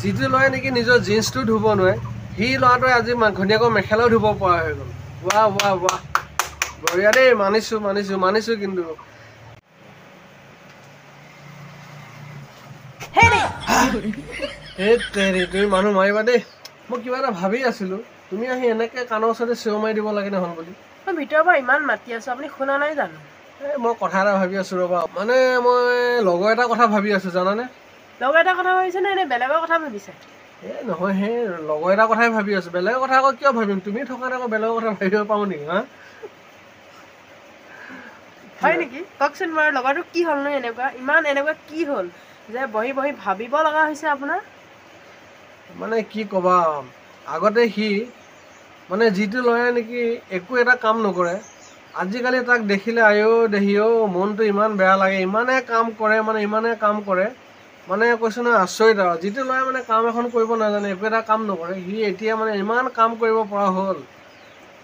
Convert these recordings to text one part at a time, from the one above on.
যিটো ল'ৰাই নেকি নিজৰ জিন্সটো ধুব নোৱাৰে সি ল'ৰাটোৱে আজি ঘনীয়াকৈ মেখেলাও ধুব পৰা হৈ গ'ল। ৱাহ ৱাহ ৱাহ, বঢ়িয়া দেই, মানিছোঁ মানিছোঁ মানিছোঁ। কিন্তু তুমি মানুহ মাৰিবা দেই। মই কিবা এটা ভাবি আছিলোঁ, তুমি আহি এনেকৈ কাণৰ ওচৰতে চিঞৰ মাৰি দিব লাগে নহ'ল বুলি। মই ভিতৰৰ পৰা ইমান মাতি আছোঁ, আপুনি শুনা নাই জানো? মই কথা এটা ভাবি আছোঁ ৰ'বা, মানে মই লগৰ এটা কথা ভাবি আছোঁ জানানে। লগৰ এটা কথা ভাবিছে নে এনে বেলেগৰ কথা ভাবিছে? নহয়, সেই লগৰ এটা কথাই ভাবি আছোঁ। বেলেগৰ কথা আকৌ কিয় ভাবিম, তুমি থকাত আকৌ বেলেগৰ কথা ভাবিব পাৰোঁ নেকি? হয় নেকি? কওকচোন বাৰু, লগৰটো কি হ'লনো এনেকুৱা কি হ'ল যে বহি বহি ভাবিব লগা হৈছে আপোনাৰ? মানে কি ক'বা, আগতে সি মানে যিটো ল'ৰাই নেকি একো এটা কাম নকৰে, আজিকালি তাক দেখিলে দেহিও মনটো ইমান বেয়া লাগে। ইমানে কাম কৰে, মানে কৈছোঁ নহয়, আচৰিত আৰু। যিটো ল'ৰাই মানে কাম এখন কৰিব নাজানে, একো এটা কাম নকৰে, সি এতিয়া মানে ইমান কাম কৰিব পৰা হ'ল,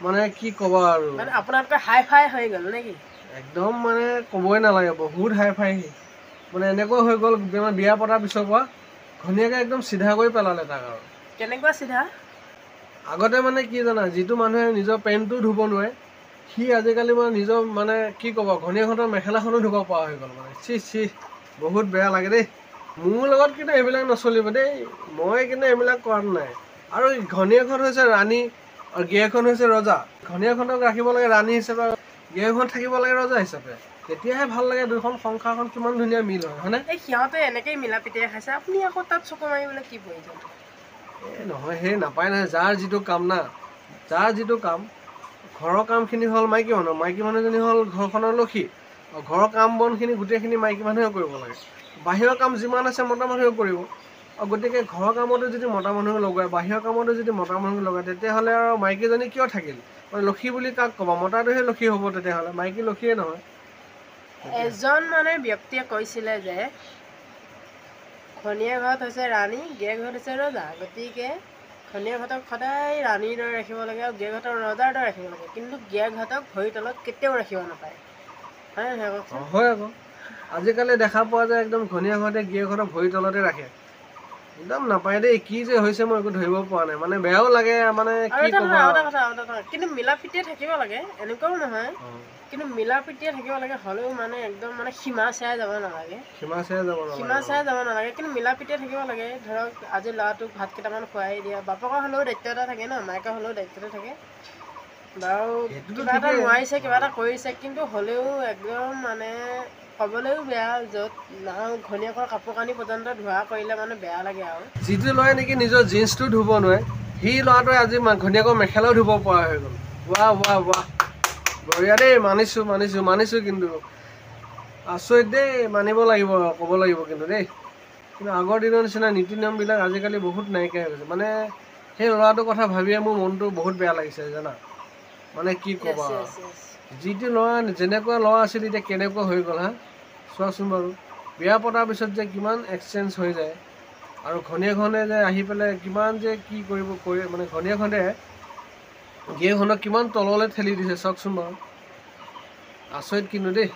মানে কি ক'বা আৰু। মানে আপোনাতকৈ হাই ফাই হৈ গ'ল নেকি? একদম মানে ক'বই নালাগে, বহুত হাই ফাই। মানে এনেকুৱা হৈ গ'ল, বিয়া পতাৰ পিছৰ পৰা ঘনীয়াকে একদম চিধা কৰি পেলালে তাক আৰু। কেনেকুৱা চিধা? আগতে মানে কি জানা, যিটো মানুহে নিজৰ পেণ্টটো ধুব নোৱাৰে, সি আজিকালি মানে নিজৰ মানে কি ক'ব, ঘনীয়েকহঁতৰ মেখেলাখনো ধুব পৰা হৈ গ'ল। মানে চি বহুত বেয়া লাগে দেই। মোৰ লগত কিন্তু এইবিলাক নচলিব দেই, মই কিন্তু এইবিলাক কৰাত নাই। আৰু ঘনীয়েকখন হৈছে ৰাণী আৰু গিৰিয়েকখন হৈছে ৰজা। ঘনীয়েকহঁতক ৰাখিব লাগে ৰাণী হিচাপে, গিৰিয়েকখন থাকিব লাগে ৰজা হিচাপে, তেতিয়াহে ভাল লাগে। দুখন সংসাৰখন কিমান ধুনীয়া মিল হয়, হয়নে? এই সিহঁতে এনেকেই মিলা প্ৰীতিৰে খাইছে, আপুনি আকৌ তাত চকু মাৰিবলৈ কি প্ৰয়োজন? নহয়, সেই নাপায় নহয়, যাৰ যিটো কাম না, যাৰ যিটো কাম। ঘৰৰ কামখিনি হ'ল মাইকী মানুহজনী হ'ল ঘৰখনৰ লক্ষী, আৰু ঘৰৰ কাম বনখিনি গোটেইখিনি মাইকী মানুহে কৰিব লাগে। বাহিৰৰ কাম যিমান আছে মতা মানুহেও কৰিব। আৰু গতিকে ঘৰৰ কামতো যদি মতা মানুহ লগায়, বাহিৰৰ কামতো যদি মতা মানুহ লগায়, তেতিয়াহ'লে আৰু মাইকীজনী কিয় থাকিল? মানে লক্ষী বুলি কাক ক'বা? মতাটোহে লক্ষী হ'ব তেতিয়াহ'লে, মাইকী লক্ষীয়ে নহয়। এজন মানে ব্যক্তিয়ে কৈছিলে যে ঘনীয়েকহঁত হৈছে ৰাণী, গিৰিয়েকহঁত হৈছে ৰজা, গতিকে ঘনীয়েকহঁতক সদায় ৰাণীৰ দৰে ৰাখিব লাগে আৰু গিৰিয়েকহঁতক ৰজাৰ দৰে ৰাখিব লাগে, কিন্তু গিৰিয়েকহঁতক ভৰিৰ তলত কেতিয়াও ৰাখিব নাপায়। হয় নহয় কওকচোন? হয় আকৌ, আজিকালি দেখা পোৱা যায় একদম ঘনীয়েকহঁতে গিৰিয়েকহঁতক ভৰিৰ তলতে ৰাখে। একদম নাপায় দেই, কি যে হৈছে মই একো ধৰিব পৰা নাই। মানে বেয়াও লাগে, মানে কি ক'বা। আৰু এটা কথা, কিন্তু মিলা প্ৰীতিয়ে থাকিব লাগে, এনেকুৱাও নহয়, কিন্তু মিলা প্ৰীতিয়ে থাকিব লাগে, হ'লেও মানে একদম মানে সীমা চেৰাই যাব নালাগে। কিন্তু মিলা প্ৰীতিয়ে থাকিব লাগে। ধৰক আজি ল'ৰাটোক ভাত কেইটামান খুৱাই দিয়া, বাপেকৰ হ'লেও দায়িত্ব এটা থাকে ন, মায়েকৰ হ'লেও দায়িত্ব এটা থাকে। বাৰু কিবা এটা নোৱাৰিছে, কিবা এটা কৰিছে, কিন্তু হ'লেও একদম মানে ক'বলৈও বেয়া, য'ত ঘনীয়েকৰ কাপোৰ কানি পৰ্যন্ত ধোৱা কৰিলে মানে বেয়া লাগে আৰু। যিটো ল'ৰাই নেকি নিজৰ জিন্সটো ধুব নোৱাৰে, সি ল'ৰাটোৱে আজি ঘনীয়েকৰ মেখেলাও ধুব পৰা হৈ গ'ল। ৱাহ ৱাহ ৱাহ, বঢ়িয়া দেই, মানিছোঁ মানিছোঁ মানিছোঁ। কিন্তু আচৰিত দেই, মানিব লাগিব, ক'ব লাগিব কিন্তু দেই। কিন্তু আগৰ দিনৰ নিচিনা নীতি নিয়মবিলাক আজিকালি বহুত নাইকিয়া হৈ গৈছে। মানে সেই ল'ৰাটোৰ কথা ভাবিয়ে মোৰ মনটো বহুত বেয়া লাগিছে জানা। মানে কি ক'বা, যিটো ল'ৰা যেনেকুৱা ল'ৰা আছিল এতিয়া কেনেকুৱা হৈ গ'ল হা, চোৱাচোন বাৰু। বিয়া পতাৰ পিছত যে কিমান এক্সচেঞ্জ হৈ যায়, আৰু ঘনীয়েকহঁতে যে আহি পেলাই কিমান যে কি মানে ঘনীয়েকহঁতে গিৰিয়েকহঁতক কিমান তললৈ ঠেলি দিছে চাওকচোন বাৰু। আচৰিত কিন্তু দেই।